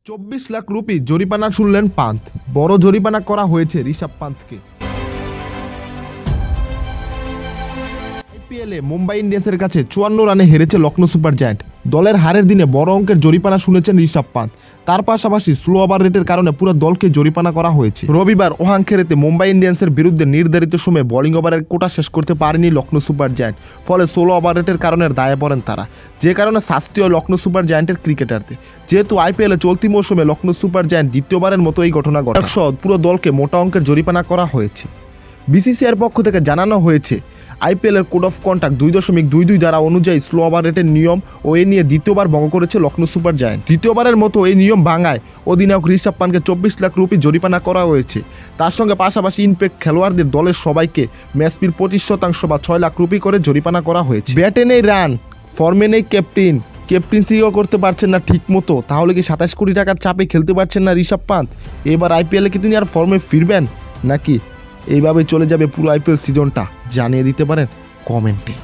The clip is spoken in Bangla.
24 লাখ রুপি জরিমানা শুনলেন পান্থ। বড় জরিমানা করা হয়েছে ঋষভ পান্থকে। আইপিএলে মুম্বাই ইন্ডিয়ান্সের কাছে 54 রানে হেরেছে লখনৌ সুপার জায়ান্ট। দলের হারের দিনে বড় অঙ্কের জরিমানা শুনেছেন ঋষভ পান্থ। তার পাশাপাশি স্লো ওভার রেটের কারণে পুরো দলকে জরিমানা করা হয়েছে। রবিবার ওয়াংখেড়েতে মুম্বাই ইন্ডিয়ান্সের বিরুদ্ধে নির্ধারিত সময়ে বোলিং ওভারের কোটা শেষ করতে পারেনি লখনৌ সুপার জায়ান্ট। ফলে স্লো ওভার রেটের কারণে দায়ে পড়েন তারা, যে কারণে শাস্তি হয় লখনৌ সুপার জায়ান্টের ক্রিকেটারদের। যেহেতু আইপিএলে চলতি মৌসুমে লখনৌ সুপার জায়ান্ট দ্বিতীয়বারের মতো এই ঘটনা ঘটে, পুরো দলকে মোটা অঙ্কের জরিমানা করা হয়েছে। বিসিসিআইয়ের পক্ষ থেকে জানানো হয়েছে, আইপিএলের কোড অফ কন্ডাক্ট 2.22 ধারা অনুযায়ী স্লো ওভার রেটের নিয়ম ও এ নিয়ে দ্বিতীয়বার ভঙ্গ করেছে লখনৌ সুপার জায়ান্ট। দ্বিতীয়বারের মতো এই নিয়ম ভাঙায় অধিনায়ক ঋষভ পান্থকে 24 লাখ রুপি জরিমানা করা হয়েছে। তার সঙ্গে পাশাপাশি ইনপ্যাক্ট খেলোয়াড়দের দলের সবাইকে ম্যাচ ফির 25% বা 6 লাখ রুপি করে জরিমানা করা হয়েছে। ব্যাটে নেই রান, ফর্মে নেই ক্যাপ্টেন্সিও করতে পারছেন না ঠিক মতো, তাহলে কি 27 কোটি টাকার চাপে খেলতে পারছেন না ঋষভ পান্থ? এবার আইপিএলে কি তিনি আর ফর্মে ফিরবেন নাকি এইভাবে চলে যাবে পুরো আইপিএল সিজনটা? জানিয়ে দিতে পারেন কমেন্টে।